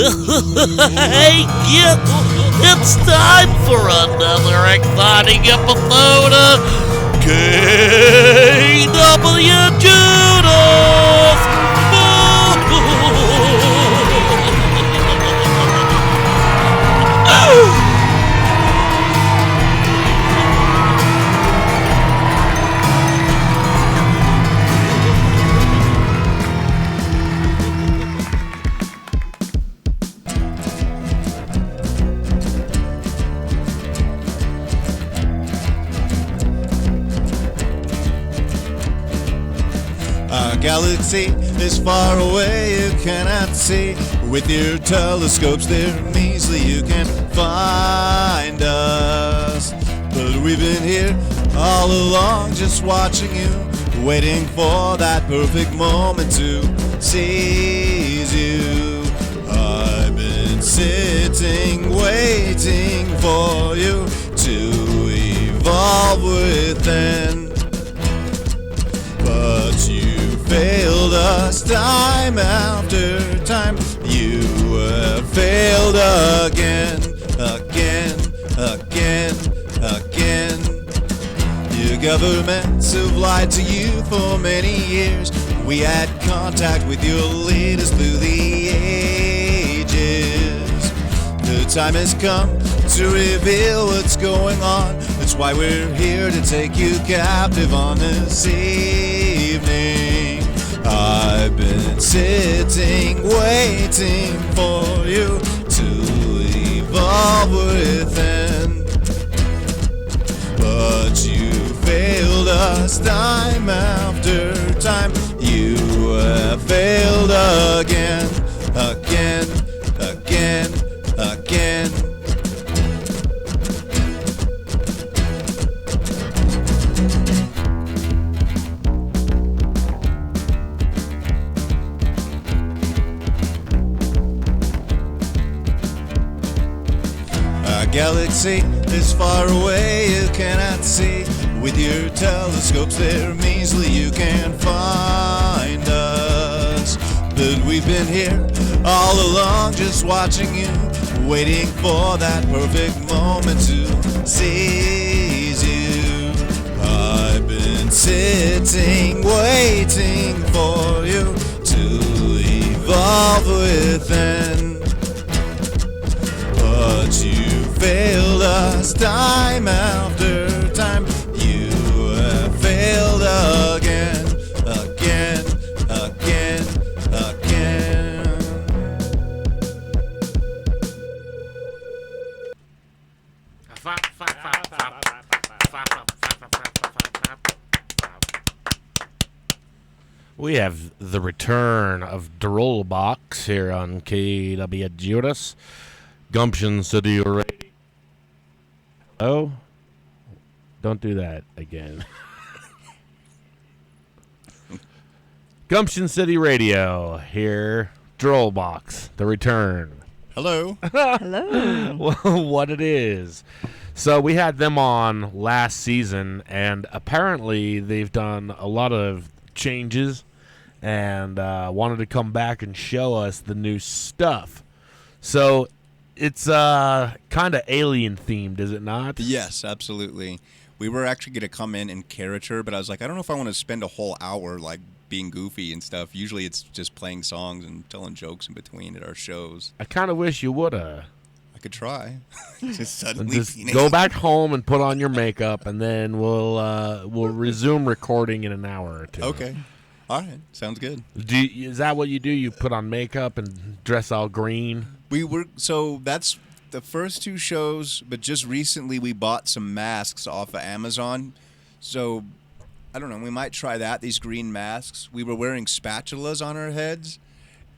Hey kids, it's time for another exciting episode of KWJUDAS. Galaxy is far away, you cannot see. With your telescopes, they're measly, you can find us. But we've been here all along, just watching you, waiting for that perfect moment to seize you. I've been sitting, waiting for you to evolve within. But you failed us time after time. You have failed again, again, again, again. Your governments have lied to you for many years. We had contact with your leaders through the ages. The time has come to reveal what's going on. That's why we're here to take you captive on this evening. I've been sitting, waiting for you to evolve within. But you failed us time after time. You have failed again, again, again, again. Galaxy is far away, you cannot see. With your telescopes, they're measly, you can't find us. But we've been here all along, just watching you, waiting for that perfect moment to seize you. I've been sitting, waiting for you to evolve within. But you failed us time after time. You have failed again, again, again, again. We have the return of Droll Box here on KWJUDAS, Gumption City Radio. Oh, don't do that again. Gumption City Radio here, Droll Box, the return. Hello. Hello. Well, what it is. So we had them on last season, and apparently they've done a lot of changes and wanted to come back and show us the new stuff. So it's kind of alien themed, is it not? Yes, absolutely. We were actually going to come in character, but I was like, I don't know if I want to spend a whole hour like being goofy and stuff. Usually it's just playing songs and telling jokes in between at our shows. I kind of wish you would have. I could try. Just suddenly just go back home and put on your makeup, and then we'll resume recording in an hour or two. Okay. All right. Sounds good. Is that what you do? You put on makeup and dress all green? So that's the first two shows, but just recently we bought some masks off of Amazon. So I don't know, we might try that, these green masks. We were wearing spatulas on our heads,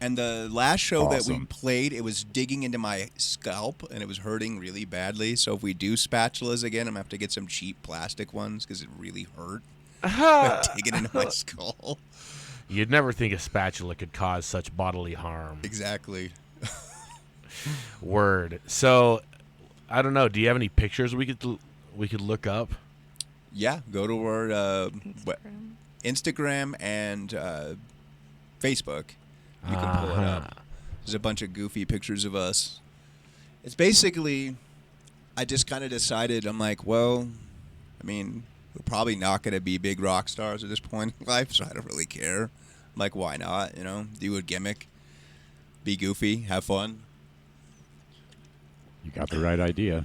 and the last show that we played, it was digging into my scalp, and it was hurting really badly. So if we do spatulas again, I'm going to have to get some cheap plastic ones because it really hurt. Digging into my skull. You'd never think a spatula could cause such bodily harm. Exactly. Word. So, I don't know. Do you have any pictures we could look up? Yeah, go to our Instagram and Facebook. You can pull it up. There's a bunch of goofy pictures of us. It's basically, I just kind of decided, I'm like, well, I mean, we're probably not going to be big rock stars at this point in life, so I don't really care. I'm like, why not? You know, do a gimmick, be goofy, have fun. You got the right idea.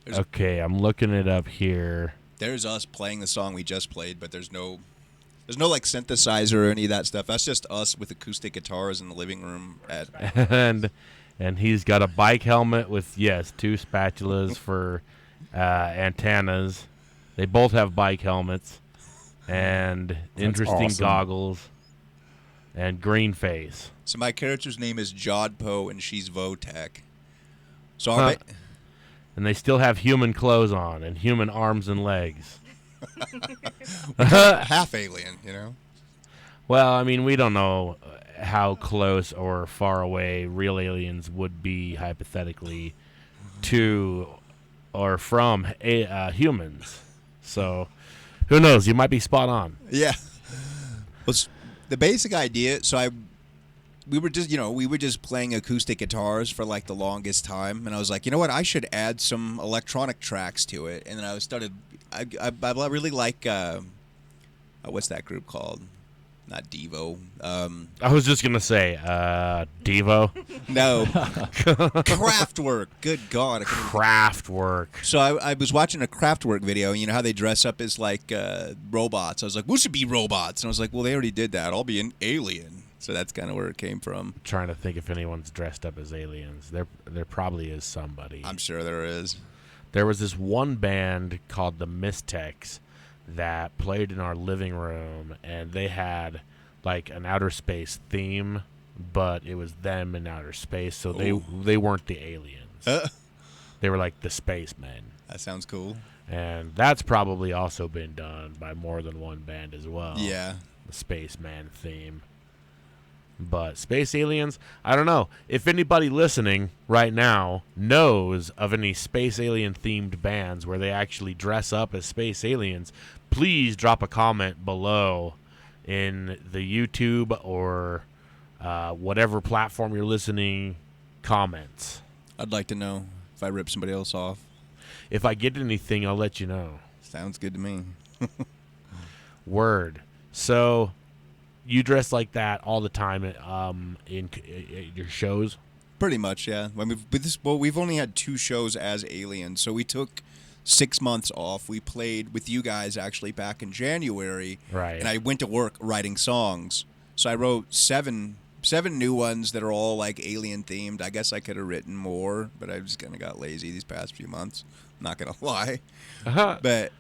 Okay, I'm looking it up here. There's us playing the song we just played, but there's no like synthesizer or any of that stuff. That's just us with acoustic guitars in the living room. And he's got a bike helmet with, yes, 2 spatulas for antennas. They both have bike helmets and That's interesting awesome. goggles and green face. So my character's name is Jodpo, and she's Votek. So Huh. And they still have human clothes on and human arms and legs. half alien, you know? Well, I mean, we don't know how close or far away real aliens would be, hypothetically, to or from humans. So, who knows? You might be spot on. Yeah. Well, the basic idea, so we were just playing acoustic guitars for like the longest time, and I was like, you know what, I should add some electronic tracks to it. And then I really like what's that group called? Not Devo. I was just gonna say, Devo. No. Kraftwerk. Good God. Kraftwerk. So I was watching a Kraftwerk video. You know how they dress up as like robots. I was like, we should be robots. And I was like, well, they already did that. I'll be an alien. So that's kind of where it came from. I'm trying to think if anyone's dressed up as aliens. There probably is somebody. I'm sure there is. There was this one band called the Mystex that played in our living room, and they had like an outer space theme, but it was them in outer space, so they weren't the aliens. They were like the spacemen. That sounds cool. And that's probably also been done by more than one band as well. Yeah. The spaceman theme. But space aliens, I don't know. If anybody listening right now knows of any space alien themed bands where they actually dress up as space aliens, please drop a comment below in the YouTube or whatever platform you're listening comments. I'd like to know if I rip somebody else off. If I get anything, I'll let you know. Sounds good to me. Word. So you dress like that all the time in your shows? Pretty much, yeah. I mean, we've only had 2 shows as aliens, so we took 6 months off. We played with you guys actually back in January, Right. And I went to work writing songs. So I wrote seven new ones that are all like alien themed. I guess I could have written more, but I just kind of got lazy these past few months. I'm not gonna lie, but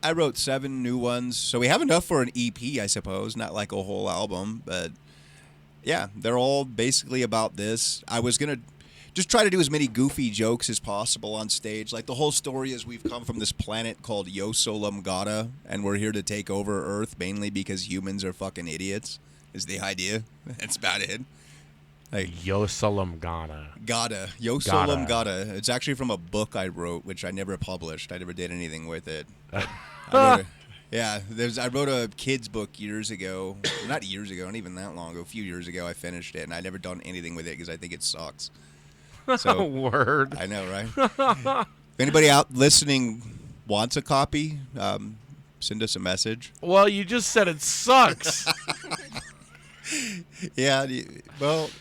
I wrote 7 new ones, so we have enough for an EP, I suppose. Not like a whole album, but yeah, they're all basically about this. I was gonna just try to do as many goofy jokes as possible on stage. Like the whole story is we've come from this planet called Yosolamgata, and we're here to take over Earth mainly because humans are fucking idiots. Is the idea? That's about it. Like Yosolamgata. Gata. Yosolamgata. It's actually from a book I wrote, which I never published. I never did anything with it. I wrote a kid's book years ago. Not years ago, not even that long ago. A few years ago, I finished it, and I never done anything with it because I think it sucks. So, Word. I know, right? If anybody out listening wants a copy, send us a message. Well, you just said it sucks. Yeah, well,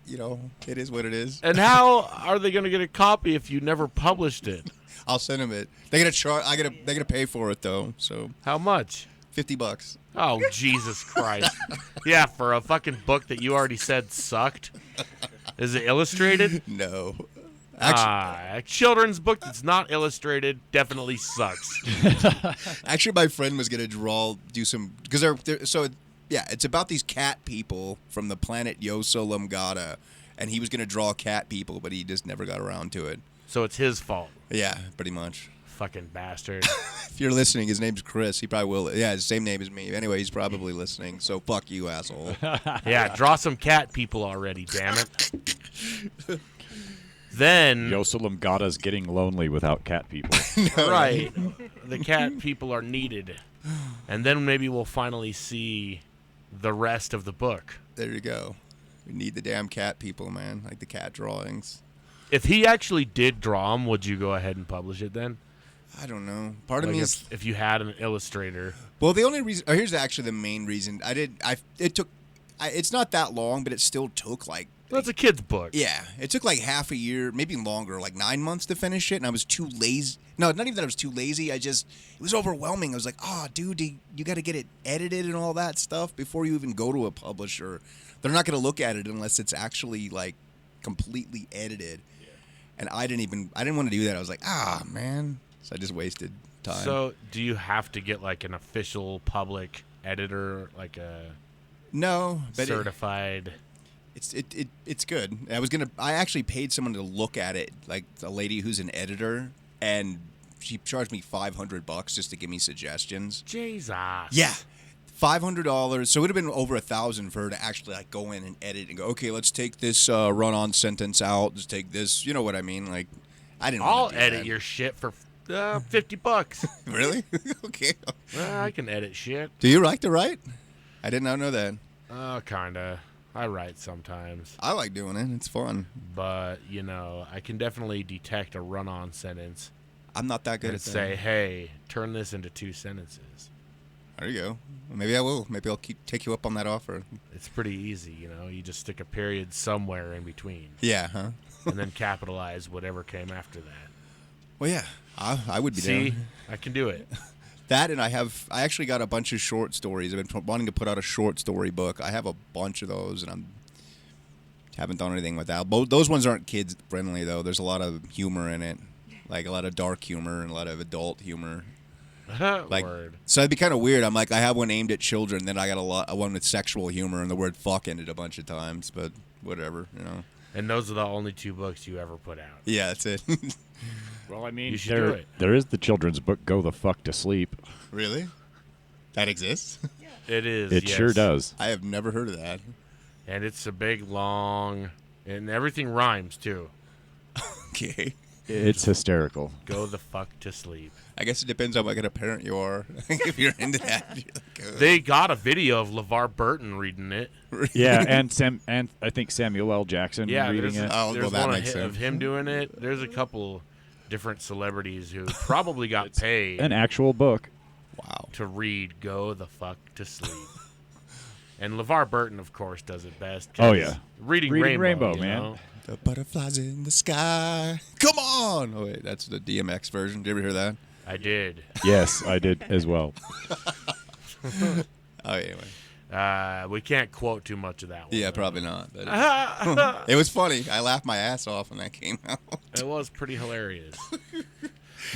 you know, it is what it is. And how are they going to get a copy if you never published it? I'll send them it. They're gonna charge. They're gonna pay for it though. So How much? $50. Oh, Jesus Christ. Yeah, for a fucking book that you already said sucked. Is it illustrated? No. A children's book that's not illustrated definitely sucks. Actually, my friend was gonna do some because it's about these cat people from the planet Yosolamgata, and he was gonna draw cat people, but he just never got around to it. So it's his fault. Yeah, pretty much. Fucking bastard. If you're listening, his name's Chris. He probably will. Yeah, his same name as me. Anyway, he's probably listening. So fuck you, asshole. Yeah, draw some cat people already, damn it. Then Yosolamgata's getting lonely without cat people. right. The cat people are needed. And then maybe we'll finally see the rest of the book. There you go. We need the damn cat people, man. Like the cat drawings. If he actually did draw them, would you go ahead and publish it then? I don't know. Part of me is if you had an illustrator. Well, the only reason. Here's actually the main reason. It's not that long, but it still took like. Well, it's a kid's book. Yeah, it took like half a year, maybe longer, like 9 months to finish it, and I was too lazy. No, not even that I was too lazy. It was overwhelming. I was like, oh, dude, you got to get it edited and all that stuff before you even go to a publisher. They're not going to look at it unless it's actually like completely edited. Yeah. And I didn't want to do that. I was like, man. So I just wasted time. So do you have to get like an official public editor, like a certified? It's good. I actually paid someone to look at it, like a lady who's an editor, and she charged me $500 just to give me suggestions. Jesus. Yeah. $500. So it would have been over $1,000 for her to actually like go in and edit and go, okay, let's take this run-on sentence out. Let's take this. You know what I mean? Like, I didn't. I'll edit your shit for $50. Really? Okay. I can edit shit. Do you like to write? I did not know that. Kinda. I write sometimes. I like doing it. It's fun. But, I can definitely detect a run-on sentence. I'm not that good at that. Say, hey, turn this into 2 sentences. There you go. Maybe I will. Maybe I'll take you up on that offer. It's pretty easy, You just stick a period somewhere in between. Yeah, huh? And then capitalize whatever came after that. Well, yeah. I would be down. See? I can do it. That, and I actually got a bunch of short stories. I've been wanting to put out a short story book. I have a bunch of those, and haven't done anything with that. Those ones aren't kids friendly though. There's a lot of humor in it, like a lot of dark humor and a lot of adult humor. Word. So it'd be kind of weird. I'm like, I have one aimed at children, then I got one with sexual humor, and the word "fuck" in it a bunch of times. But whatever, And those are the only 2 books you ever put out. Yeah, that's it. Well, I mean, you should do it. There is the children's book, Go the Fuck to Sleep. Really? That exists? Yeah. It is. It sure does. I have never heard of that. And it's a big, long, and everything rhymes too. Okay. It's hysterical. Go the fuck to sleep. I guess it depends on what kind of parent you are. If you're into that, you're like, they got a video of LeVar Burton reading it. Yeah, and I think Samuel L. Jackson reading it. There's one of him doing it. There's a couple different celebrities who probably got paid an actual book. Wow. To read Go the Fuck to Sleep. And LeVar Burton, of course, does it best. Oh, yeah. Reading Rainbow, man. The butterflies in the sky. Come on. Oh, wait, that's the DMX version. Did you ever hear that? I did. Yes, I did as well. Oh, anyway. We can't quote too much of that one. Yeah, probably not. But it was funny. I laughed my ass off when that came out. It was pretty hilarious.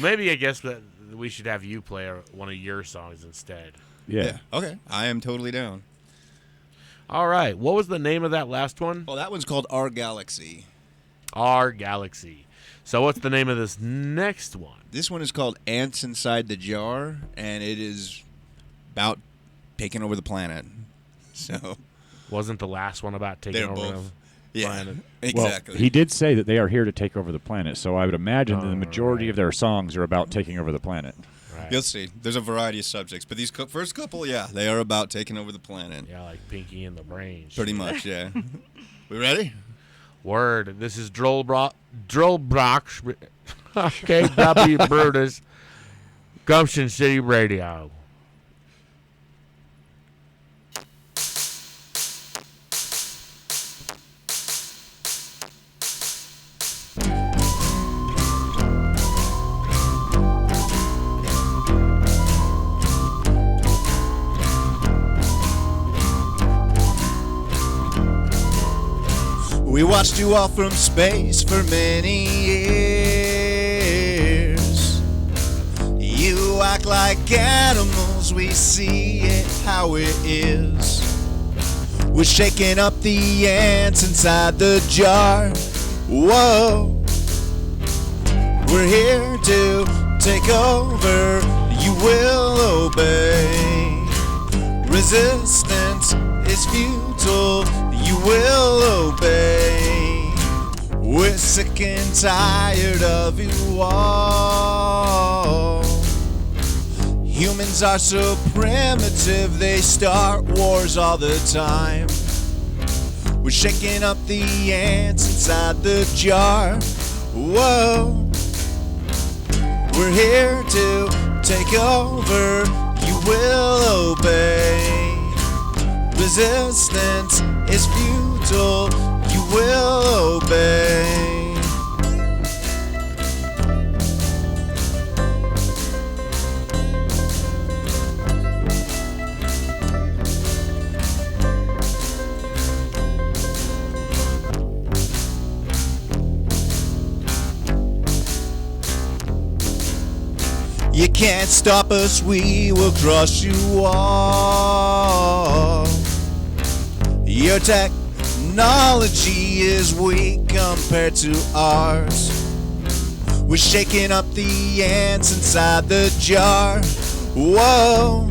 Maybe I guess that we should have you play one of your songs instead. Yeah. Okay. I am totally down. All right. What was the name of that last one? Well, that one's called Our Galaxy. Our Galaxy. So what's the name of this next one? This one is called Ants Inside the Jar, and it is about taking over the planet. So, wasn't the last one about taking over the planet? Exactly. Well, he did say that they are here to take over the planet, so I would imagine that the majority of their songs are about taking over the planet. Right. You'll see. There's a variety of subjects, but these first couple, they are about taking over the planet. Yeah, like Pinky and the Brain. Pretty much, yeah. We ready? Word. This is Droll Box, KWJUDAS, Gumption City Radio. We watched you all from space for many years. You act like animals, we see it how it is. We're shaking up the ants inside the jar. Whoa. We're here to take over, you will obey. Resistance is futile, you will obey. We're sick and tired of you all. Humans are so primitive, they start wars all the time. We're shaking up the ants inside the jar. Whoa. We're here to take over. You will obey. Resistance is futile. You will obey. You can't stop us, we will crush you all. Your technology is weak compared to ours. We're shaking up the ants inside the jar. Whoa.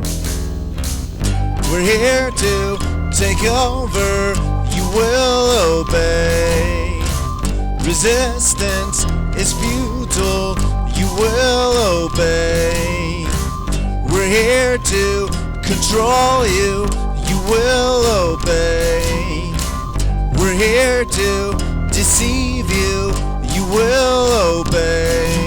We're here to take over. You will obey. Resistance is futile. You will obey. We're here to control you. You will obey. We're here to deceive you. You will obey.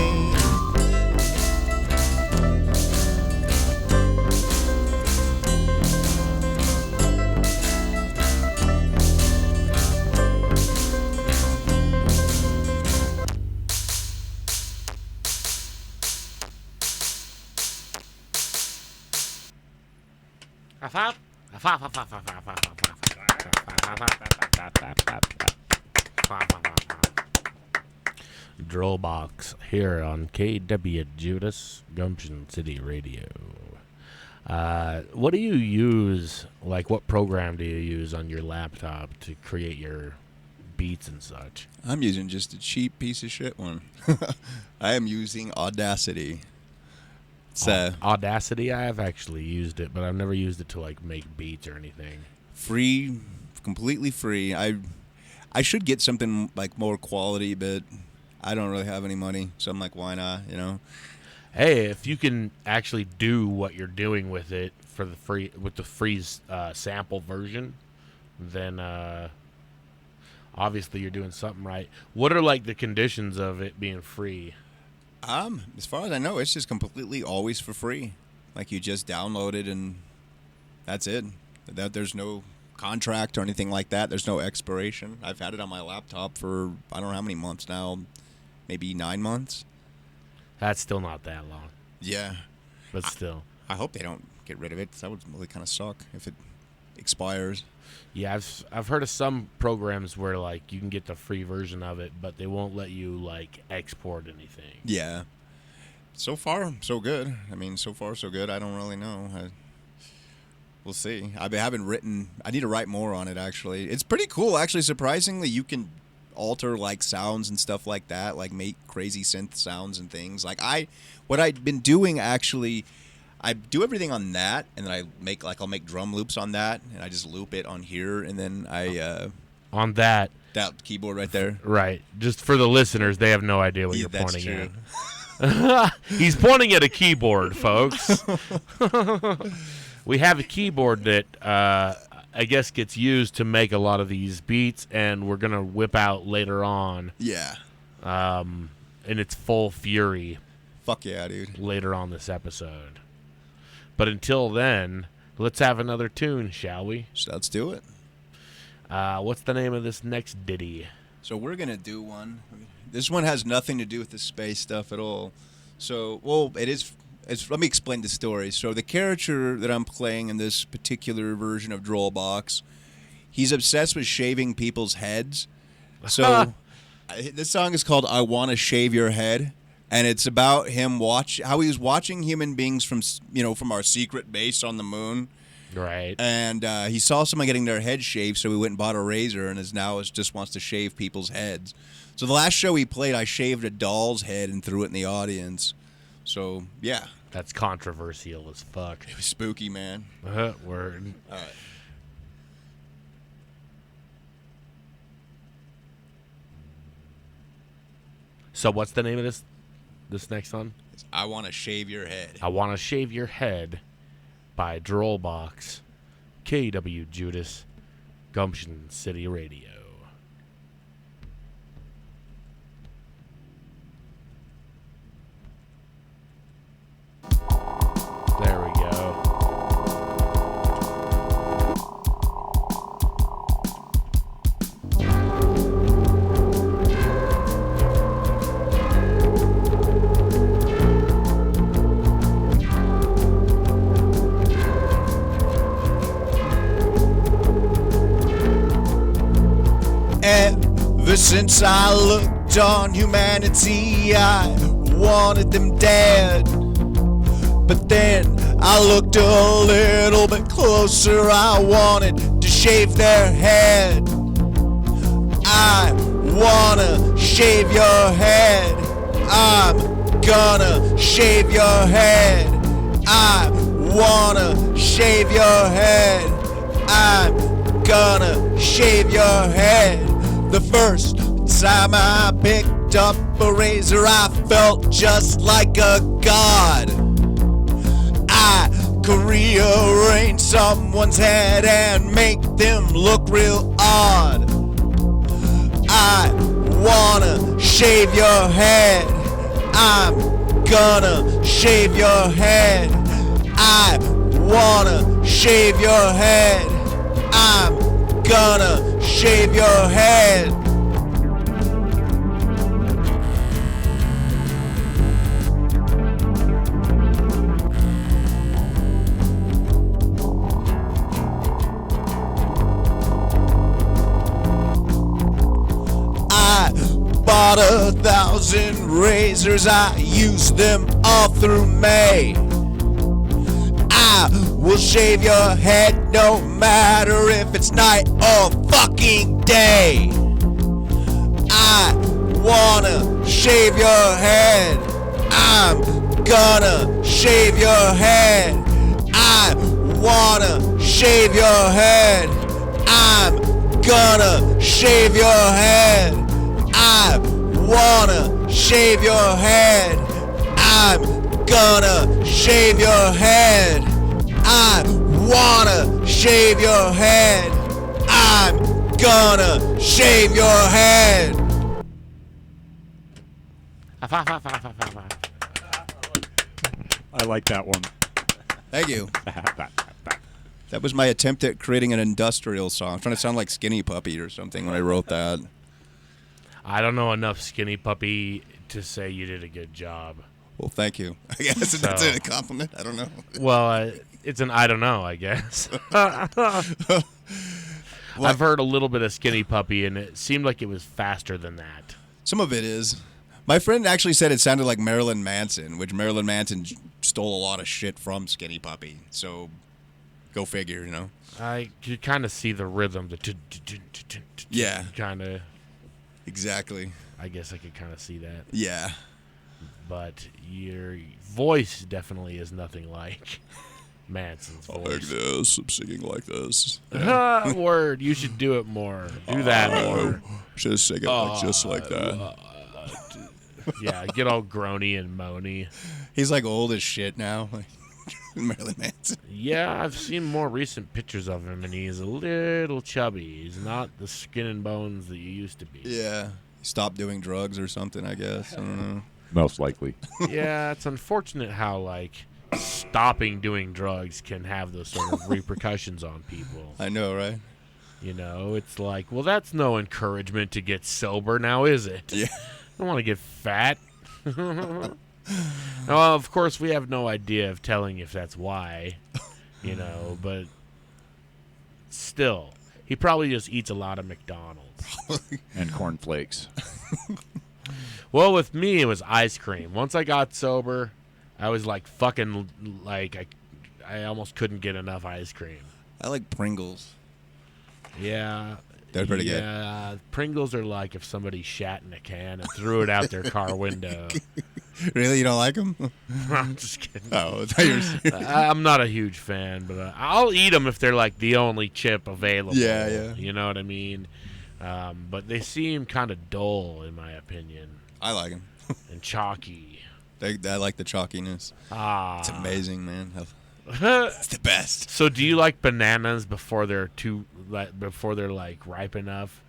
Droll Box here on KWJUDAS, Gumption City Radio. What do you use, like what program do you use on your laptop to create your beats and such? I'm using just a cheap piece of shit one. I am using Audacity. It's Audacity, I have actually used it, but I've never used it to like make beats or anything. Free, completely free. I should get something like more quality, but I don't really have any money, so I'm like, why not, you know? Hey, if you can actually do what you're doing with it for the free, with the free sample version, then obviously you're doing something right. What are like the conditions of it being free? As far as I know, it's just completely always for free. Like you just download it and that's it. There's no contract or anything like that. There's no expiration. I've had it on my laptop for I don't know how many months now, maybe 9 months. That's still not that long. Yeah. But still. I hope they don't get rid of it. That would really kind of suck if it expires. Yeah, I've heard of some programs where like you can get the free version of it, but they won't let you like export anything. Yeah. So far, so good. I mean, so far, so good. I don't really know. We'll see. I haven't written. I need to write more on it. Actually, it's pretty cool. Actually, surprisingly, you can alter like sounds and stuff like that, like make crazy synth sounds and things. Like what I've been doing actually. I do everything on that, and then I'll make drum loops on that, and I just loop it on here, and then on that keyboard right there. Right. Just for the listeners, they have no idea what you're pointing true. at. He's pointing at a keyboard, folks. We have a keyboard that I guess gets used to make a lot of these beats, and we're gonna whip out later on. Yeah. In its full fury. Fuck yeah, dude. Later on this episode. But until then, let's have another tune, shall we? So let's do it. What's the name of this next ditty? So we're going to do one. This one has nothing to do with the space stuff at all. So, well, it is. Let me explain the story. So the character that I'm playing in this particular version of Droll Box, he's obsessed with shaving people's heads. So this song is called I Want to Shave Your Head. And it's about him how he was watching human beings from our secret base on the moon. Right. And he saw someone getting their head shaved, so he went and bought a razor, and just wants to shave people's heads. So the last show he played, I shaved a doll's head and threw it in the audience. So, yeah. That's controversial as fuck. It was spooky, man. Word. All right. So what's the name of this next one? I Want to Shave Your Head. I Want to Shave Your Head by Droll Box, KWJUDAS, Gumption City Radio. There we go. Ever since I looked on humanity, I wanted them dead. But then I looked a little bit closer, I wanted to shave their head. I wanna shave your head. I'm gonna shave your head. I wanna shave your head. I'm gonna shave your head. The first time I picked up a razor, I felt just like a god. I could rearrange someone's head and make them look real odd. I wanna shave your head. I'm gonna shave your head. I wanna shave your head. I'm gonna shave your head. I bought 1,000 razors, I used them all through May. I will shave your head no matter if it's night or fucking day. I wanna shave your head. I'm gonna shave your head. I wanna shave your head. I'm gonna shave your head. I wanna shave your head. I'm gonna shave your head. I wanna shave your head. I'm gonna shave your head. I like that one. Thank you. That was my attempt at creating an industrial song. I'm trying to sound like Skinny Puppy or something when I wrote that. I don't know enough Skinny Puppy to say you did a good job. Well, thank you. I guess that's a compliment. I don't know. Well, it's an I don't know, I guess. I've heard a little bit of Skinny Puppy, and it seemed like it was faster than that. Some of it is. My friend actually said it sounded like Marilyn Manson, which Marilyn Manson stole a lot of shit from Skinny Puppy. So, go figure, you know. I could kind of see the rhythm. Yeah. Kind of. Exactly. I guess I could kind of see that. Yeah. But your voice definitely is nothing like Manson's voice. Like this. I'm singing like this. Word. You should do it more. Do that more. Should sing it like just like that. Yeah, get all groany and moany. He's like old as shit now. Like Marilyn Manson. Yeah, I've seen more recent pictures of him, and he's a little chubby. He's not the skin and bones that you used to be. Yeah. He stopped doing drugs or something, I guess. I don't know. Most likely. Yeah, it's unfortunate how, like, stopping doing drugs can have those sort of repercussions on people. I know, right? You know, it's like, well, that's no encouragement to get sober now, is it? Yeah. I don't want to get fat. Now, of course, we have no idea of telling if that's why, you know, but still, he probably just eats a lot of McDonald's. And cornflakes. Well, with me, it was ice cream. Once I got sober, I was like fucking, like, I almost couldn't get enough ice cream. I like Pringles. Yeah. They're pretty good. Yeah, Pringles are like if somebody shat in a can and threw it out their car window. Really? You don't like them? I'm just kidding. Oh, I thought you were serious. I'm not a huge fan, but I'll eat them if they're like the only chip available. Yeah, yeah. You know what I mean? But they seem kind of dull, in my opinion. I like them. And chalky. I like the chalkiness. Ah. It's amazing, man. It's the best. So, do you like bananas before they're like ripe enough?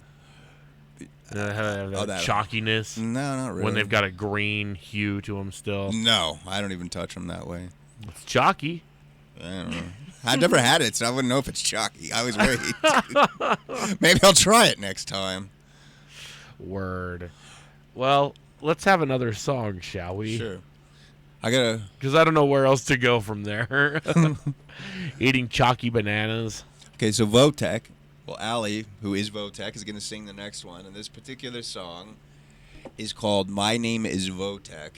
Have that chalkiness. No, not really. When they've got a green hue to them still. No, I don't even touch them that way. It's chalky. I don't know. I've never had it, so I wouldn't know if it's chalky. I was worried. Maybe I'll try it next time. Word. Well, let's have another song, shall we? Sure. Because I don't know where else to go from there. Eating chalky bananas. Okay, so Votek. Well, Allie, who is Votek, is going to sing the next one. And this particular song is called My Name is Votek.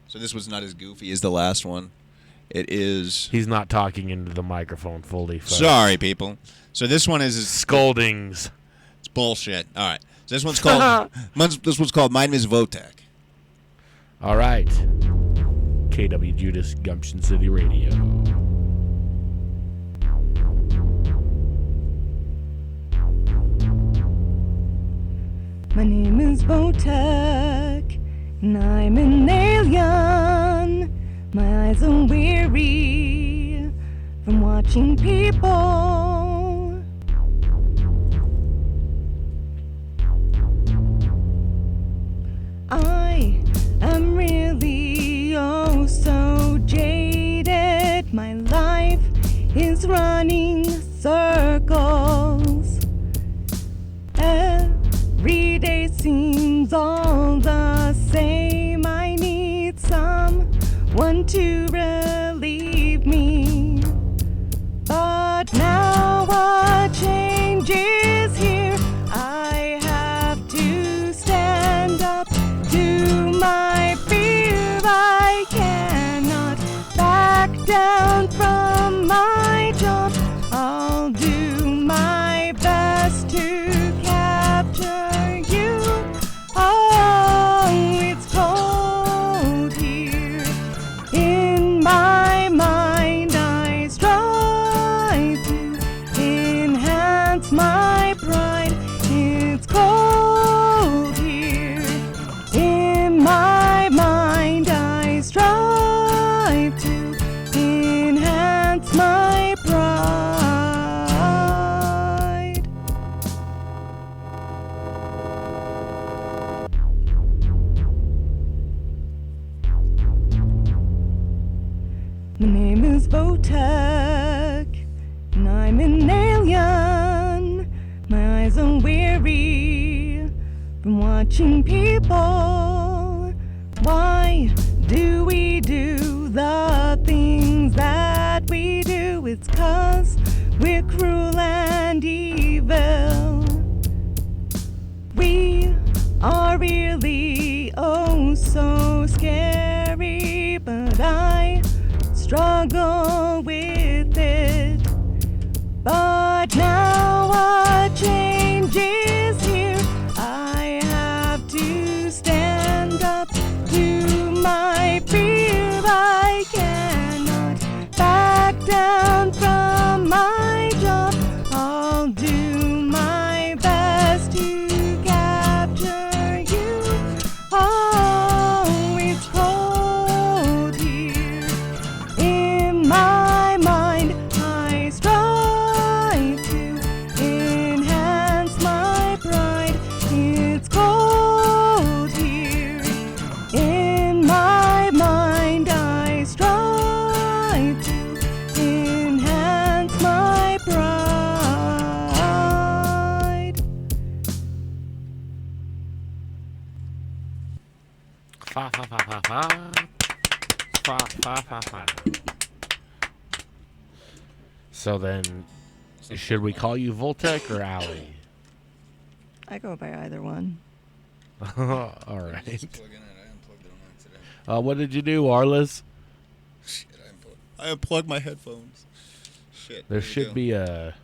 So this was not as goofy as the last one. It is... He's not talking into the microphone fully. Folks. Sorry, people. So this one is... Scoldings. It's bullshit. All right. So this one's called My Name is Votek. All right. KWJUDAS, Gumption City Radio. My name is Votek, and I'm an alien. My eyes are weary from watching people. I am really oh so jaded. My life is running circles. Every day seems all the same. I need someone to relieve me. But now a change is here. I have to stand up to my fear. I cannot back down from my job. I'll do my best to capture you. Oh, it's cold here. In my mind, I strive to enhance my pride. It's cold here. In my mind, I strive to enhance my pride. My name is Votek, and I'm an alien. My eyes are weary from watching people. Why do we do the things that we do? It's 'cause we're cruel and evil. We are really oh so scary, but I struggle with it. But now a change is here. I have to stand up to my fear. I cannot back down from my job. I'll do my best to capture you. Oh, it's cold here. In my mind, I strive to enhance my pride. It's cold here. In my mind, I strive to enhance my pride. Fa fa fa fa fa. Fa fa fa fa. So then, should we call you Voltec or Allie? I go by either one. All right. What did you do, Arliss? Shit, I unplugged my headphones. Shit. There should be a...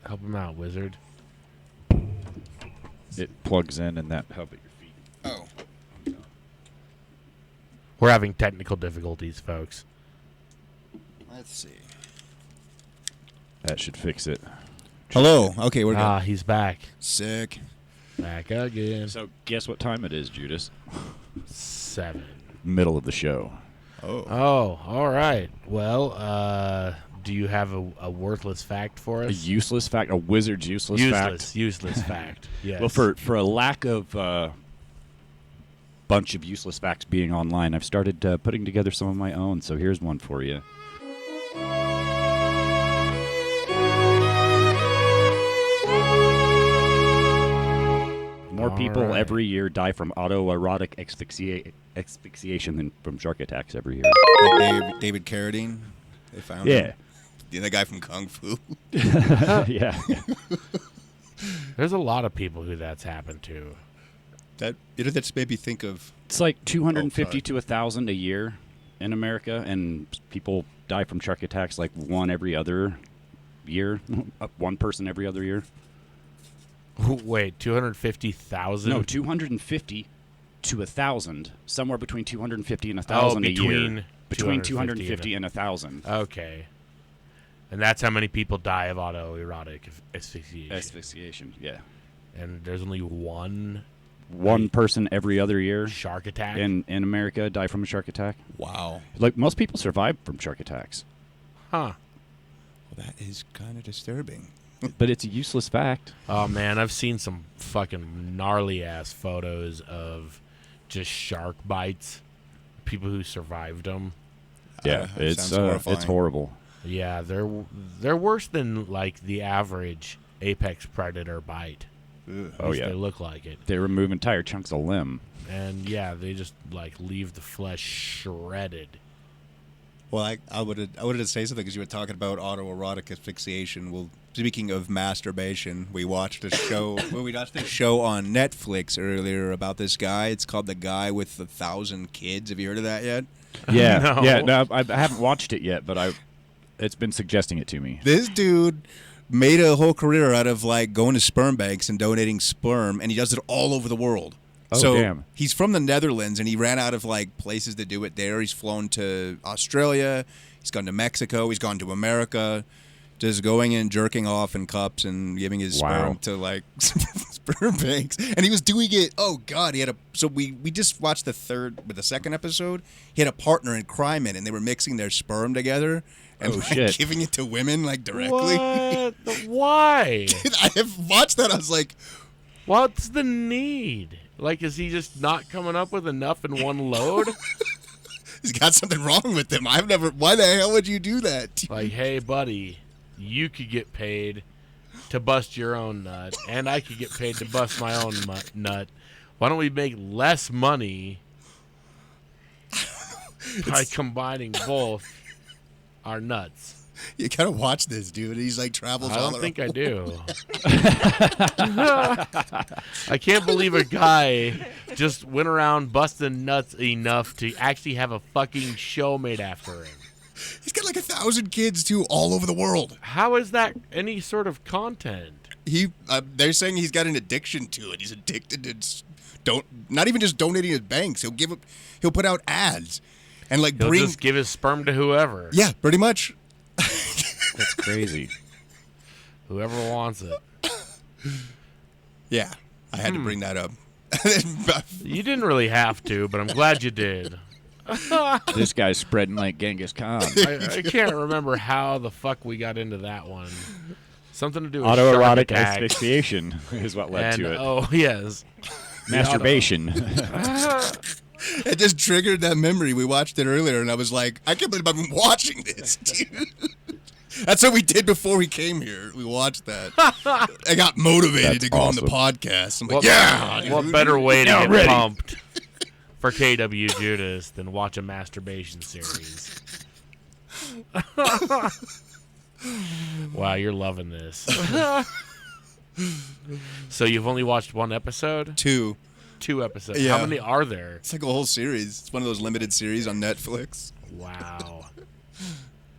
Help him out, wizard. It plugs in and that hub at your feet. Oh. We're having technical difficulties, folks. Let's see. That should fix it. Hello. Okay, we're good. He's back. Sick. Back again. So guess what time it is, Judas? 7. Middle of the show. Oh, all right. Well, do you have a worthless fact for us? A useless fact, a wizard's useless fact. Useless fact. Yes. Well, for a lack of bunch of useless facts being online, I've started putting together some of my own. So here's one for you. More people every year die from autoerotic asphyxiation than from shark attacks every year. Like David Carradine, they found him. The guy from Kung Fu. Yeah. There's a lot of people who that's happened to. That's made me think of. It's like 250 to 1,000 a year in America, and people die from shark attacks like one every other year. One person every other year. Wait, 250,000? No, 250 to 1,000. Somewhere between 250 and 1,000 a year. Between 250 and 1,000. Okay. And that's how many people die of autoerotic asphyxiation. Asphyxiation, yeah. And there's only one person every other year shark attack in America die from a shark attack. Wow. Like most people survive from shark attacks. Huh. Well, that is kind of disturbing. But it's a useless fact. Oh, man, I've seen some fucking gnarly-ass photos of just shark bites, people who survived them. Yeah, it's horrible. Yeah, they're worse than, like, the average apex predator bite. Oh, yeah. They look like it. They remove entire chunks of limb. And, yeah, they just, like, leave the flesh shredded. Well, I wanted to say something because you were talking about autoerotic asphyxiation. Well, speaking of masturbation, we watched a show. We watched a show on Netflix earlier about this guy. It's called The Guy with 1,000 Kids. Have you heard of that yet? Yeah, no, I haven't watched it yet, but it's been suggesting it to me. This dude made a whole career out of like going to sperm banks and donating sperm, and he does it all over the world. Oh, so damn. He's from the Netherlands, and he ran out of like places to do it there. He's flown to Australia. He's gone to Mexico. He's gone to America. Just going in, jerking off in cups and giving his sperm to like sperm banks. And he was doing it. Oh God, he had so we just watched the second episode. He had a partner in crime in it, and they were mixing their sperm together and giving it to women like directly. What? Why? I have watched that. I was like, what's the need? Like, is he just not coming up with enough in one load? He's got something wrong with him. Why the hell would you do that? Like, hey, buddy, you could get paid to bust your own nut, and I could get paid to bust my own nut. Why don't we make less money by combining both our nuts? You gotta watch this, dude. He's like travels all around. I don't think I do. I can't believe a guy just went around busting nuts enough to actually have a fucking show made after him. He's got like 1,000 kids too, all over the world. How is that any sort of content? They're saying he's got an addiction to it. He's addicted to not even just donating his banks. He'll put out ads and like he'll just give his sperm to whoever. Yeah, pretty much. That's crazy. Whoever wants it. Yeah, I had to bring that up. You didn't really have to, but I'm glad you did. This guy's spreading like Genghis Khan. I can't remember how the fuck we got into that one. Something to do with autoerotic asphyxiation is what led to it. Oh, yes. Masturbation. It just triggered that memory. We watched it earlier, and I was like, I can't believe I've been watching this, dude. That's what we did before we came here. We watched that. I got motivated to go on the podcast. I'm like, what better way to get pumped for KWJUDAS than watch a masturbation series? Wow, you're loving this. So you've only watched one episode? Two episodes. Yeah. How many are there? It's like a whole series. It's one of those limited series on Netflix. Wow.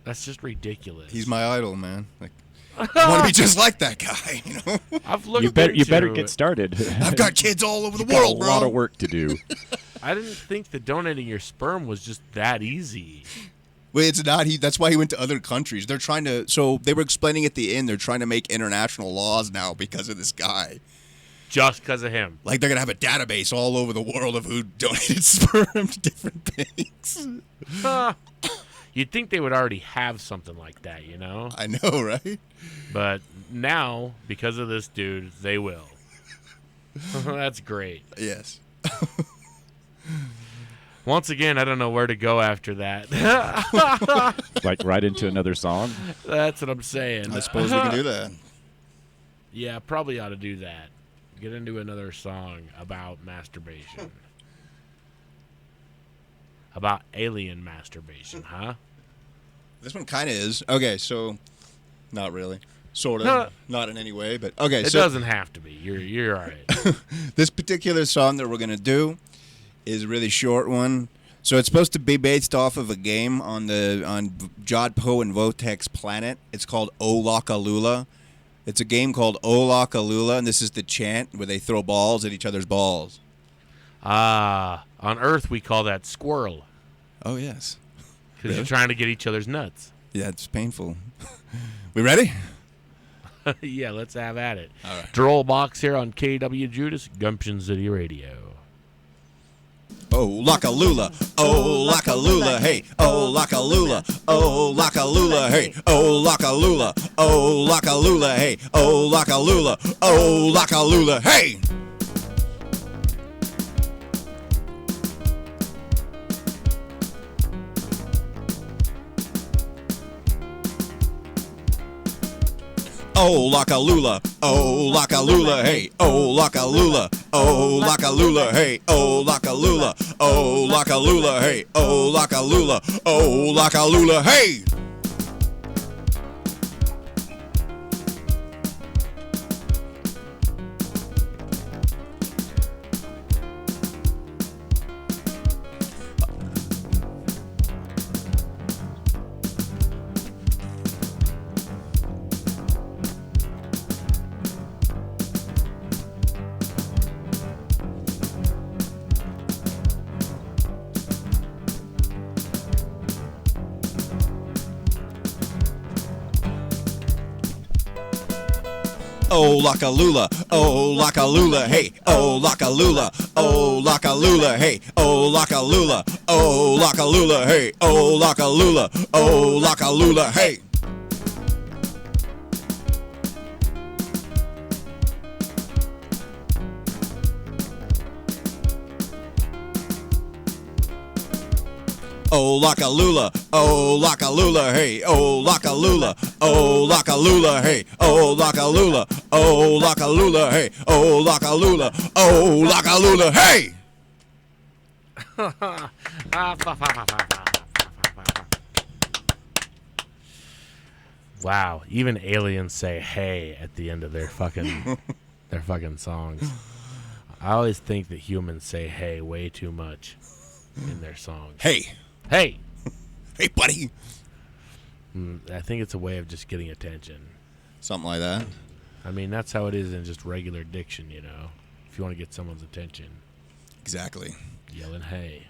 That's just ridiculous. He's my idol, man. Like, I want to be just like that guy, you know? I've looked you better get started. I've got kids all over the world, bro. A lot of work to do. I didn't think that donating your sperm was just that easy. Well, it's not. That's why he went to other countries. They're trying to. So they were explaining at the end. They're trying to make international laws now because of this guy. just because of him. Like they're going to have a database all over the world of who donated sperm to different things. You'd think they would already have something like that, you know? I know, right? But now, because of this dude, they will. That's great. Yes. Once again, I don't know where to go after that. Like right into another song? That's what I'm saying. I suppose we can do that. Yeah, probably ought to do that. Get into another song about masturbation. About alien masturbation, huh? This one kind of is. Okay, so not really. Sort of. Not in any way, but okay. It doesn't have to be. You're all right. This particular song that we're going to do is a really short one. So it's supposed to be based off of a game on Jodpo and Votek's planet. It's called Olakalula. It's a game called Olakalula, and this is the chant where they throw balls at each other's balls. On Earth, we call that squirrel. Oh, yes. Because you're trying to get each other's nuts. Yeah, it's painful. We ready? Yeah, let's have at it. All right. Droll Box here on KWJUDAS, Gumption City Radio. Oh, Lakalula, oh, Lakalula, hey, oh, Lakalula, oh, Lakalula, hey, oh, Lakalula, oh, Lakalula, hey, oh, Lakalula, oh, Lakalula, hey. Oh, Lakalula, oh, Lakalula, hey, oh, Lakalula, oh, Lakalula, hey, oh, Lakalula, oh, Lakalula, hey, oh, Lakalula, oh, Lakalula, hey. Oh, Lakalula, oh, Lakalula, hey, oh, Lakalula, oh, Lakalula, hey, oh, Lakalula, oh, Lakalula, hey, oh, Lakalula, oh, Lakalula, hey. Oh, Lakalula, oh, Lakalula, hey, oh, Lakalula, oh, Lakalula, hey, oh, Lakalula, oh, Lakalula, hey, oh, Lakalula, oh, Lakalula, hey! Wow, even aliens say hey at the end of their fucking songs. I always think that humans say hey way too much in their songs. Hey. Hey. Hey, buddy. I think it's a way of just getting attention. Something like that. I mean, that's how it is in just regular diction, you know. If you want to get someone's attention. Exactly. Yelling hey.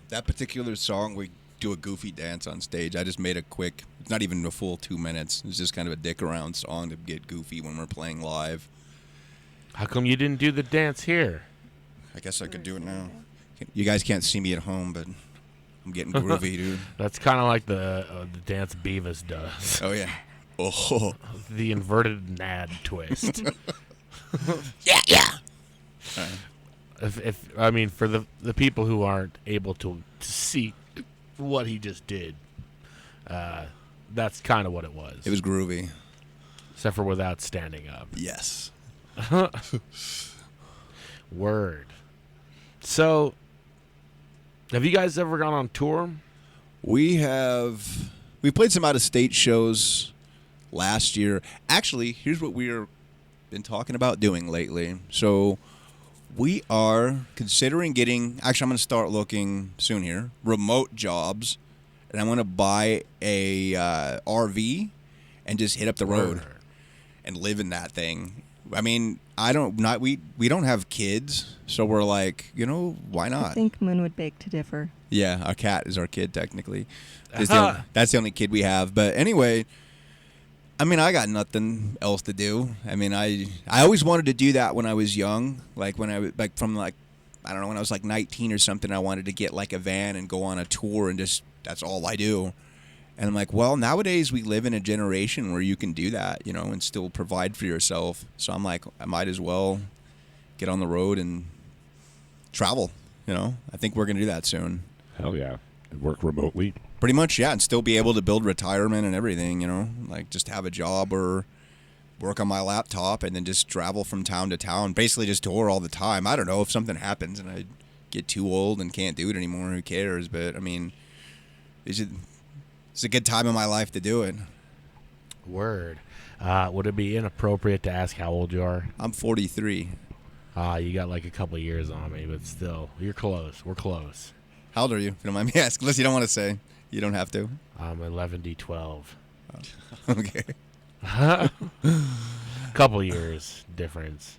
That particular song, we do a goofy dance on stage. I just made a quick, it's not even a full 2 minutes. It's just kind of a dick around song to get goofy when we're playing live. How come you didn't do the dance here? I guess I could do it now. You guys can't see me at home, but I'm getting groovy, dude. That's kind of like the dance Beavis does. Oh, yeah. Oh. The inverted nad twist. Yeah. Right. If I mean, for the people who aren't able to see what he just did, that's kind of what it was. It was groovy. Except for without standing up. Yes. Word. So, have you guys ever gone on tour? We played some out-of-state shows last year. Actually, here's what we've been talking about doing lately. So we are considering actually I'm going to start looking soon here, remote jobs, and I'm going to buy a RV and just hit up the road and live in that thing. I mean, we don't have kids, so we're like, why not? I think Moon would beg to differ. Yeah, our cat is our kid, technically. That's the only kid we have. But anyway, I mean, I got nothing else to do. I mean, I always wanted to do that when I was young. Like when I was I don't know, when I was like 19 or something, I wanted to get like a van and go on a tour and just that's all I do. And I'm like, well, nowadays we live in a generation where you can do that, you know, and still provide for yourself. So I'm like, I might as well get on the road and travel, you know. I think we're going to do that soon. Hell yeah. Work remotely. Pretty much, yeah, and still be able to build retirement and everything, you know, like just have a job or work on my laptop and then just travel from town to town, basically just tour all the time. I don't know if something happens and I get too old and can't do it anymore, who cares? But, I mean, it's a good time in my life to do it. Word. Would it be inappropriate to ask how old you are? I'm 43. You got like a couple of years on me, but still, you're close. We're close. How old are you, if you don't mind me asking? Unless you don't want to say. You don't have to. I'm 11D12. Okay. Couple years difference.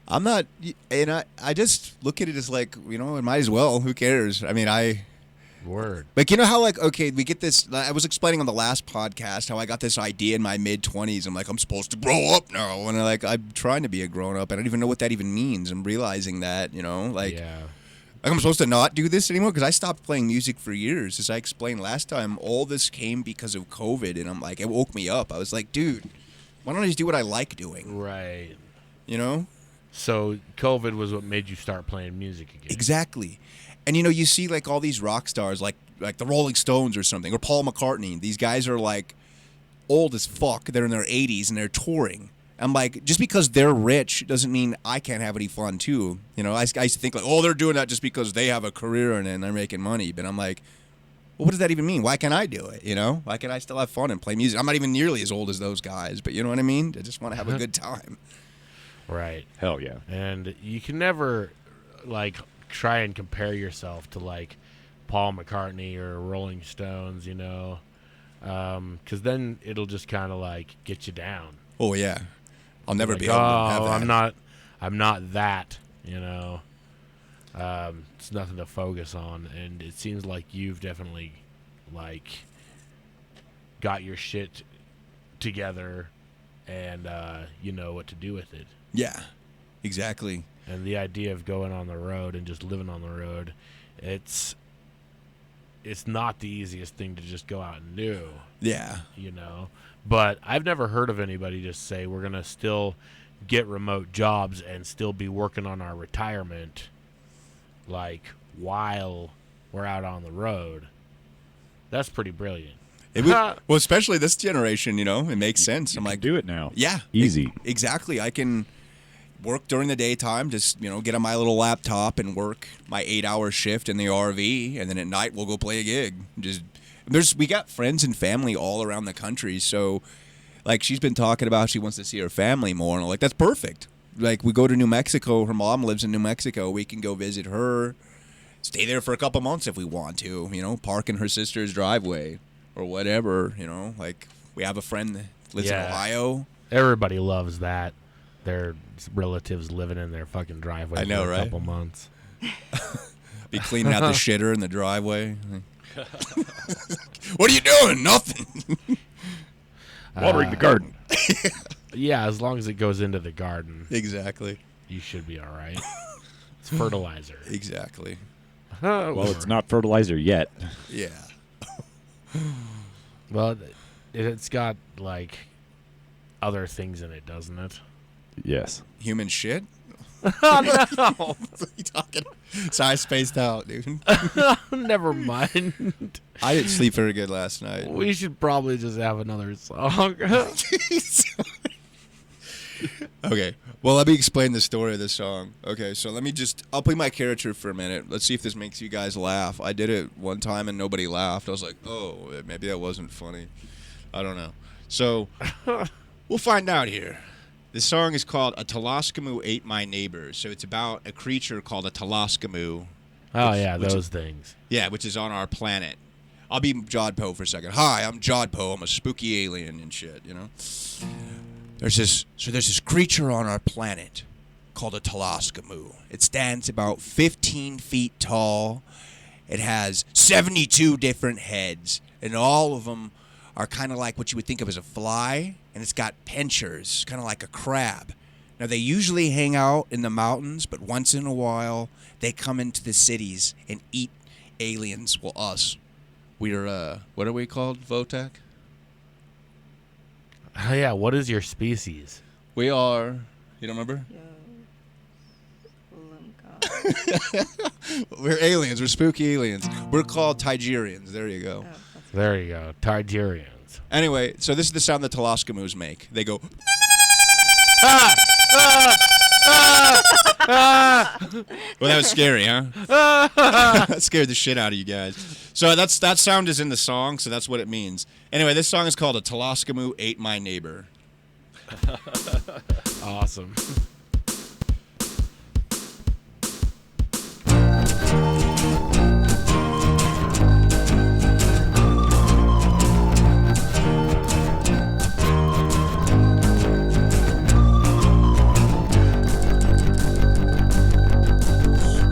I'm not, and I just look at it as like, you know, it might as well. Who cares? I mean, Word. Like, you know how, like, okay, we get this, I was explaining on the last podcast how I got this idea in my mid-20s. I'm like, I'm supposed to grow up now. And, like, I'm trying to be a grown-up. I don't even know what that even means. I'm realizing that, you know, like, Yeah. like I'm supposed to not do this anymore because I stopped playing music for years. As I explained last time, all this came because of COVID. And I'm like, it woke me up. I was like, dude, why don't I just do what I like doing? Right. You know? So COVID was what made you start playing music again. Exactly. And, you know, you see, like, all these rock stars, like the Rolling Stones or something, or Paul McCartney. These guys are, like, old as fuck. They're in their 80s, and they're touring. I'm like, just because they're rich doesn't mean I can't have any fun, too. You know, I used to think, like, oh, they're doing that just because they have a career in it and they're making money. But I'm like, well, what does that even mean? Why can't I do it, you know? Why can't I still have fun and play music? I'm not even nearly as old as those guys, but you know what I mean? I just want to have a good time. Right. Hell yeah. And you can never, like, try and compare yourself to, like, Paul McCartney or Rolling Stones, you know, because then it'll just kind of, like, get you down. Oh, yeah. I'll never like, be able to have that. I'm not that, you know. It's nothing to focus on, and it seems like you've definitely, like, got your shit together, and you know what to do with it. Yeah, exactly. And the idea of going on the road and just living on the road, it's not the easiest thing to just go out and do. Yeah. You know? But I've never heard of anybody just say we're going to still get remote jobs and still be working on our retirement, like, while we're out on the road. That's pretty brilliant. Well, especially this generation, you know, it makes sense. I'm like, do it now. Yeah. Easy. Exactly. I can work during the daytime, just, you know, get on my little laptop and work my 8-hour shift in the RV, and then at night we'll go play a gig. We got friends and family all around the country, so, like, she's been talking about she wants to see her family more, and I'm like, that's perfect. Like, we go to New Mexico, her mom lives in New Mexico, we can go visit her, stay there for a couple months if we want to, you know, park in her sister's driveway or whatever, you know, like, we have a friend that lives in Ohio. Everybody loves that. Their relatives living in their fucking driveway for a couple months. Be cleaning out the shitter in the driveway. What are you doing? Nothing. Watering the garden. Yeah, as long as it goes into the garden. Exactly. You should be all right. It's fertilizer. Exactly. Well, it's not fertilizer yet. Yeah. Well, it's got, like, other things in it, doesn't it? Yes. Human shit? Oh, no. What are you talking? So I spaced out, dude. Never mind. I didn't sleep very good last night. We should probably just have another song. Okay. Well, let me explain the story of this song. Okay, so I'll play my character for a minute. Let's see if this makes you guys laugh. I did it one time and nobody laughed. I was like, oh, maybe that wasn't funny. I don't know. So we'll find out here. This song is called A Taloskamoo Ate My Neighbor. So it's about a creature called a Taloskamoo. Those things. Yeah, which is on our planet. I'll be Jodpo for a second. Hi, I'm Jodpo. I'm a spooky alien and shit, you know? There's this creature on our planet called a Taloskamoo. It stands about 15 feet tall. It has 72 different heads, and all of them are kind of like what you would think of as a fly, and it's got pinchers, kind of like a crab. Now, they usually hang out in the mountains, but once in a while, they come into the cities and eat aliens. Well, us. We're, what are we called, Votek? Oh, yeah, what is your species? We are, you don't remember? We're aliens. We're spooky aliens. We're called Tigerians. There you go. There you go. Tigerians. Anyway, so this is the sound that Toloskamus make. They go... Well, that was scary, huh? That scared the shit out of you guys. So that sound is in the song, so that's what it means. Anyway, this song is called A Toloskamu Ate My Neighbor. Awesome.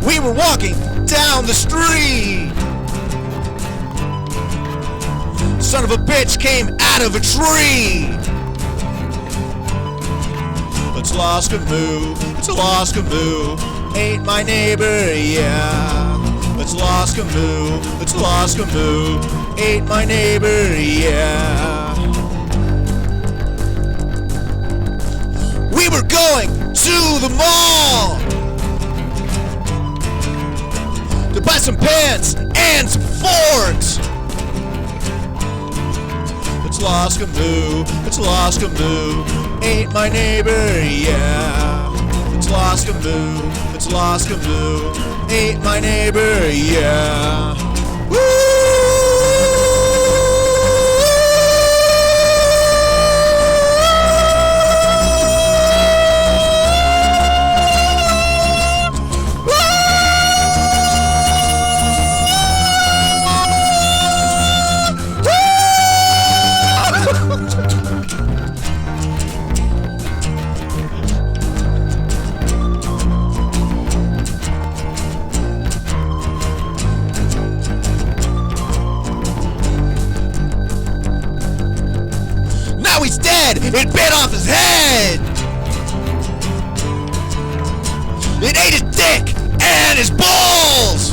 We were walking down the street. Son of a bitch came out of a tree. It's Toloskamu, it's Toloskamu, ain't my neighbor, yeah. It's Toloskamu, it's Toloskamu, ain't my neighbor, yeah. We were going to the mall to buy some pants and some forks. It's Toloskamu, it's Toloskamu, ain't my neighbor, yeah. It's Toloskamu, it's Toloskamu, ain't my neighbor, yeah. Woo! It bit off his head. It ate his dick and his balls.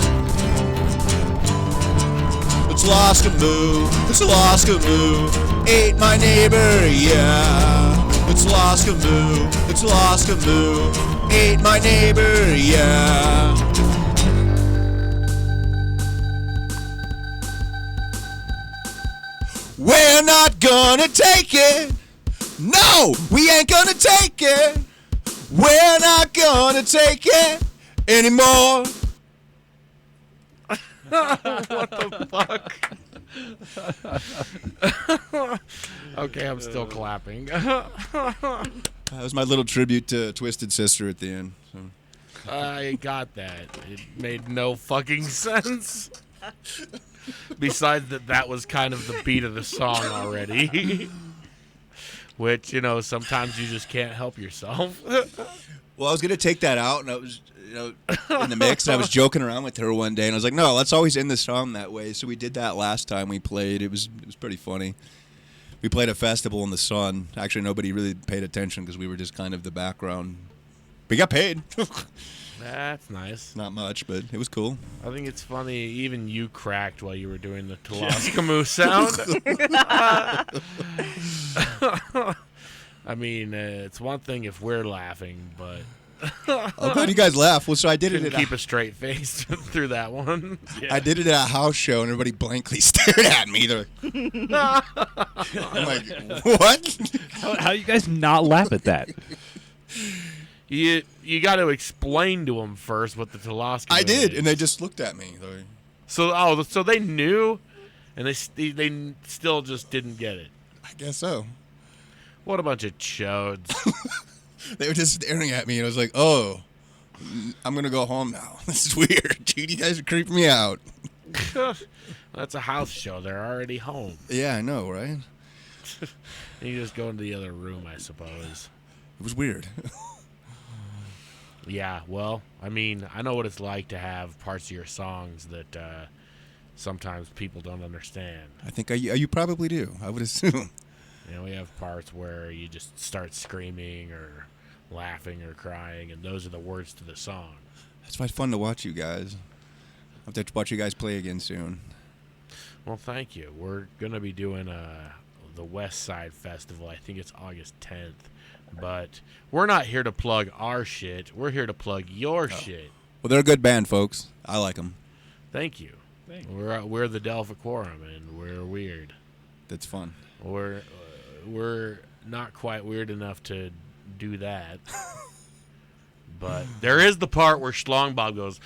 It's Toloskamu, it's Toloskamu, ate my neighbor, yeah. It's Toloskamu, it's Toloskamu, ate my neighbor, yeah. We're not gonna take it. No, we ain't gonna take it. We're not gonna take it anymore. What the fuck? Okay, I'm still clapping. That was my little tribute to Twisted Sister at the end. So. I got that. It made no fucking sense. Besides that was kind of the beat of the song already. Which, you know, sometimes you just can't help yourself. Well, I was going to take that out, and I was, you know, in the mix, and I was joking around with her one day, and I was like, no, let's always end the song that way. So we did that last time we played. It was pretty funny. We played a festival in the sun. Actually, nobody really paid attention because we were just kind of the background. We got paid. That's nice. Not much, but it was cool. I think it's funny, even you cracked while you were doing the Toloskamu sound. I mean, it's one thing if we're laughing, but... I'm glad you guys laugh. Well, so I did Couldn't it at keep a straight face through that one. Yeah. I did it at a house show, and everybody blankly stared at me. They're I'm like, what? How you guys not laugh at that? You got to explain to them first what the Toloskamu I did, is. and they just looked at me. So they knew, and they still just didn't get it. I guess so. What a bunch of chodes. They were just staring at me, and I was like, oh, I'm going to go home now. This is weird. Dude, you guys are creeping me out. That's a house show. They're already home. Yeah, I know, right? You just go into the other room, I suppose. It was weird. Yeah, well, I mean, I know what it's like to have parts of your songs that sometimes people don't understand. I think you probably do. I would assume. We have parts where you just start screaming or laughing or crying, and those are the words to the song. That's why it's fun to watch you guys. I'll have to watch you guys play again soon. Well, thank you. We're going to be doing the West Side Festival. I think it's August 10th. But we're not here to plug our shit. We're here to plug your shit. Well, they're a good band, folks. I like them. Thank you. We're the Delphicorum, and we're weird. That's fun. We're not quite weird enough to do that. But there is the part where Schlongbob goes.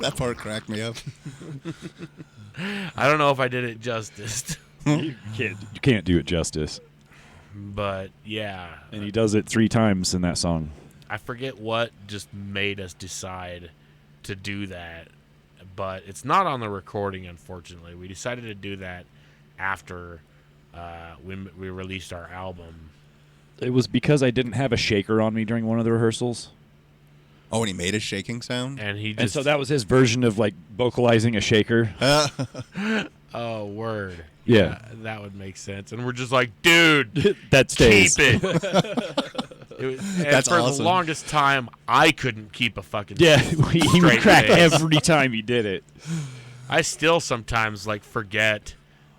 That part cracked me up. I don't know if I did it justice. You can't do it justice. But yeah. And he does it 3 times in that song. I forget what just made us decide to do that. But it's not on the recording, unfortunately. We decided to do that after we released our album. It was because I didn't have a shaker on me during one of the rehearsals. Oh, and he made a shaking sound? And so that was his version of, like, vocalizing a shaker. Oh, word. Yeah. That would make sense. And we're just like, dude, that stays. Keep it. That's for awesome. the longest time, I couldn't keep a fucking Yeah, he would crack face. every time he did it. I still sometimes, forget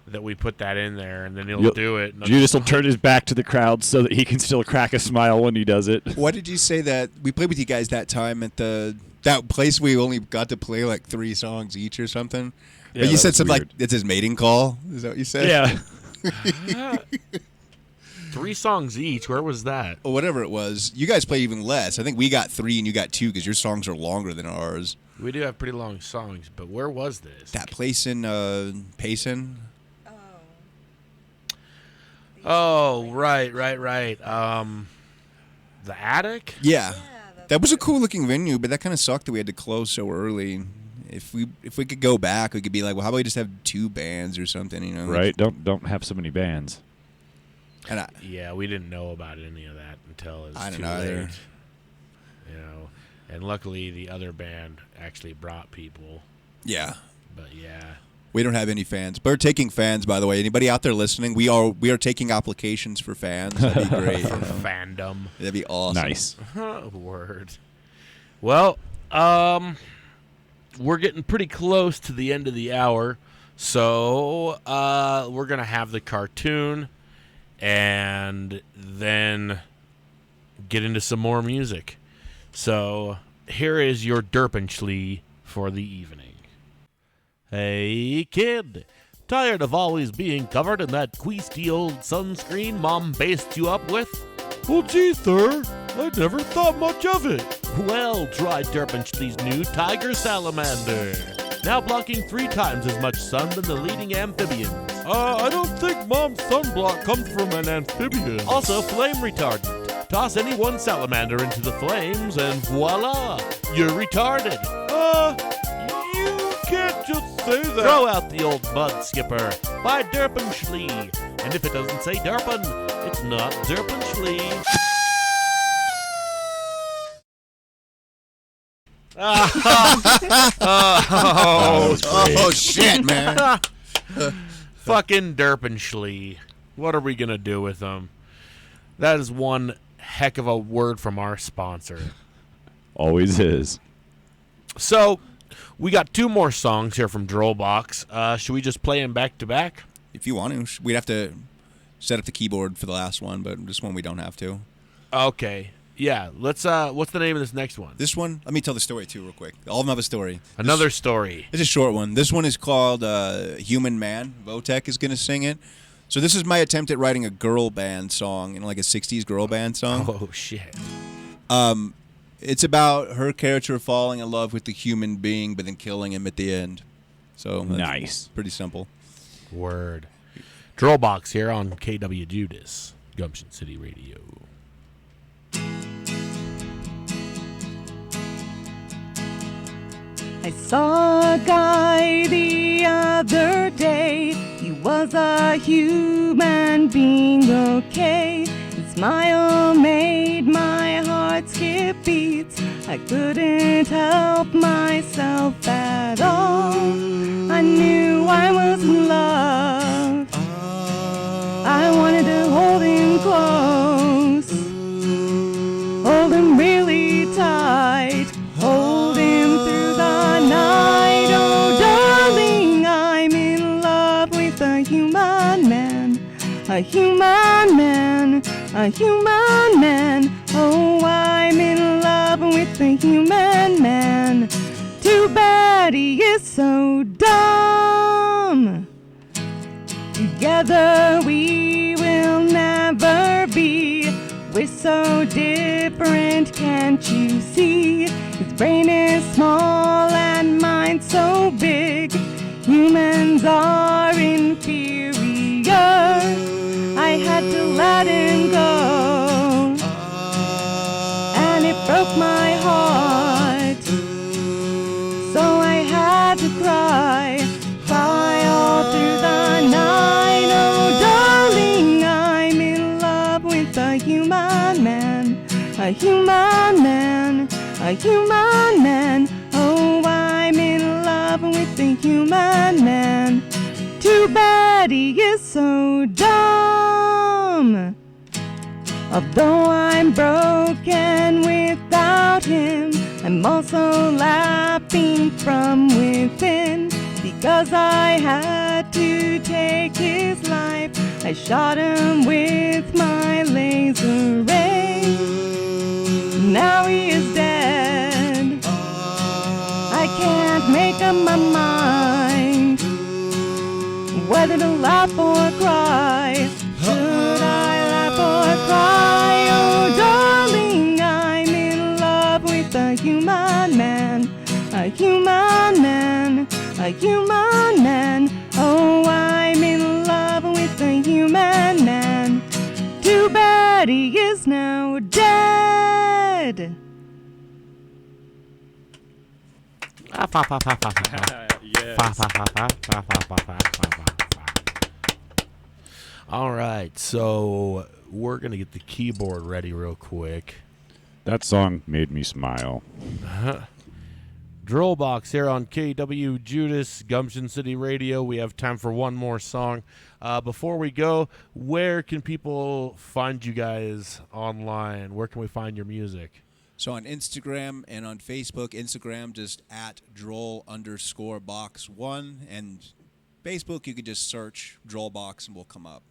that we put that in there, and then he'll do it. And Judas will turn his back to the crowd so that he can still crack a smile when he does it. What did you say that we played with you guys that time at that place we only got to play 3 songs each or something? Yeah, but you said was something weird. like, it's his mating call? Is that what you said? Yeah. 3 songs each. Where was that? Or whatever it was. You guys played even less. I think we got 3 and you got 2 because your songs are longer than ours. We do have pretty long songs, but where was this? That place in Payson? Oh, right. The Attic? Yeah. That was a cool looking venue, but that kind of sucked that we had to close so early. If we could go back, we could be like, well, how about we just have 2 bands or something, you know? Right? Don't have so many bands. And Yeah, we didn't know about any of that until it was I don't too know either. late. And luckily the other band actually brought people. yeah. But yeah. We don't have any fans. But we're taking fans, by the way. Anybody out there listening, we are taking applications for fans. That'd be great. For fandom. That'd be awesome. Nice. Word. Well, we're getting pretty close to the end of the hour, so we're going to have the cartoon and then get into some more music. So here is your Derpenschlee for the evening. Hey, kid. Tired of always being covered in that queasy old sunscreen Mom based you up with? Well, gee, sir, I never thought much of it. Well, try Derpenschlee's new Tiger Salamander. Now blocking 3 times as much sun than the leading amphibians. I don't think Mom's sunblock comes from an amphibian. Also, flame retardant. Toss any one salamander into the flames and voila, you're retarded. You can't just say that. Throw out the old mud skipper. Buy Derpenschlee. And if it doesn't say Derpen, it's not Derpenschlee. Oh, shit, man. Fucking Derpenschlee. What are we going to do with them? That is one heck of a word from our sponsor. Always is. So, we got 2 more songs here from Droll Box. Should we just play them back to back? If you want to, we'd have to set up the keyboard for the last one, but this one we don't have to. Okay. Yeah, let's what's the name of this next one? This one, let me tell the story too real quick. All of them have a story. Another story. It's a short one. This one is called Human Man. Votek is going to sing it. So this is my attempt at writing a girl band song, like a 60s girl band song. Oh, shit. It's about her character falling in love with the human being, but then killing him at the end. So that's Nice. pretty simple. Word. Droll Box here on KWJUDAS, Gumption City Radio. I saw a guy the other day. He was a human being, okay. His smile made my heart skip skip beats. I couldn't help myself at all. I knew I was in love. I wanted to hold him close, hold him really tight, hold him through the night. Oh, darling, I'm in love with a human man, a human man, a human man. Oh, I'm in love with a human man. Too bad he is so dumb. Together we will never be. We're so different, can't you see? His brain is small and mine's so big. Humans are inferior. I had to let him go, and it broke my heart. So I had to cry all through the night. Oh, darling, I'm in love with a human man, a human man, a human man. Oh, I'm in love with a human man. Too bad he is so dumb. Although I'm broken without him, I'm also laughing from within. Because I had to take his life, I shot him with my laser ray. Now he is dead. I can't make up my mind whether to laugh or cry. Should I laugh or cry? Oh, darling, I'm in love with a human man, a human man, a human man. Oh, I'm in love with a human man. Too bad he is now dead. All right, so we're going to get the keyboard ready real quick. That song made me smile. Droll Box here on KWJUDAS, Gumption City Radio. We have time for one more song. Before we go, where can people find you guys online? Where can we find your music? So on Instagram and on Facebook, Instagram just at Droll_Box1, and Facebook you could just search Droll Box and we'll come up.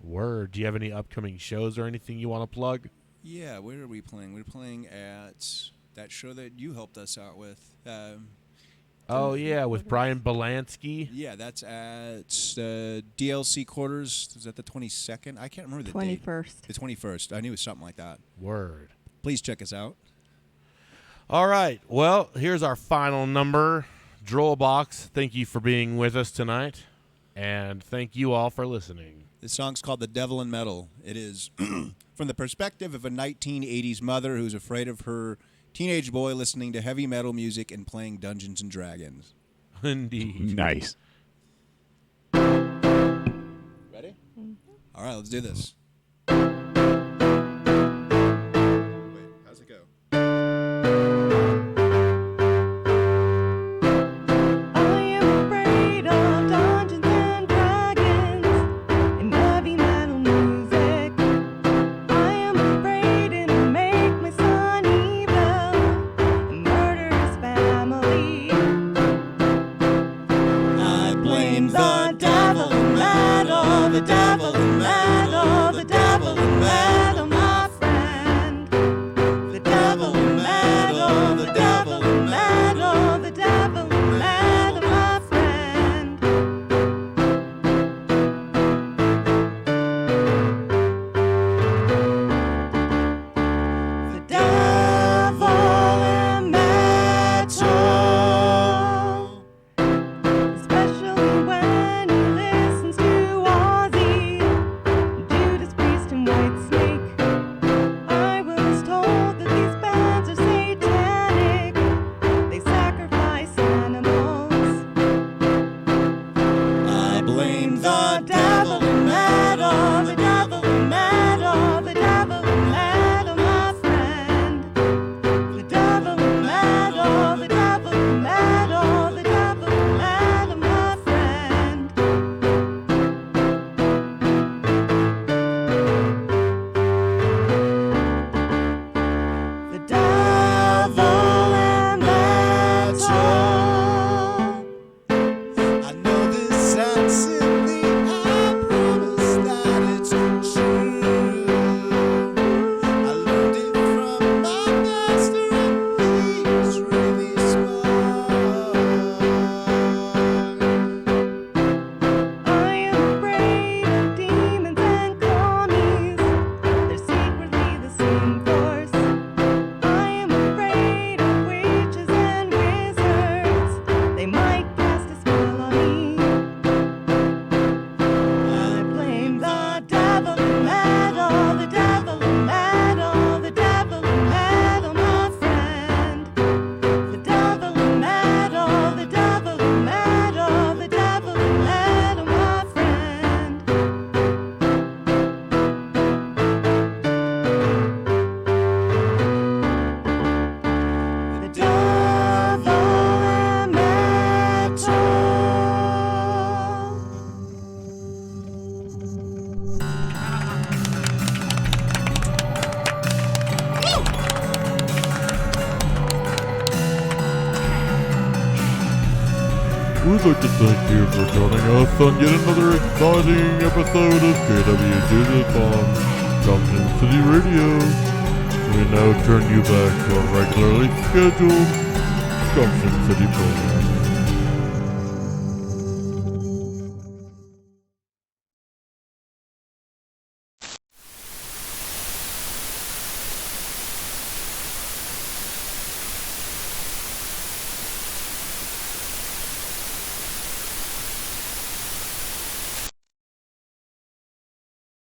Word. Do you have any upcoming shows or anything you want to plug? Yeah, where are we playing? We're playing at that show that you helped us out with. Oh, yeah, with Brian Belansky. Yeah, that's at DLC Quarters. Is that the 22nd? I can't remember the 21st. date. The 21st. I knew it was something like that. Word. Please check us out. All right. Well, here's our final number. Droll Box, thank you for being with us tonight. And thank you all for listening. This song's called The Devil in Metal. It is from the perspective of a 1980s mother who's afraid of her teenage boy listening to heavy metal music and playing Dungeons and Dragons. Indeed. Nice. Ready? Mm-hmm. All right, let's do this. Wait, how's it go? I am afraid of Dungeons and Dragons and heavy metal music. I am afraid it'll make my son evil and murder his family. I blame the devil in metal, the devil in metal, the We'd like to thank you for joining us on yet another exciting episode of KWJUDAS on Gumption City Radio. We now turn you back to our regularly scheduled Gumption City program.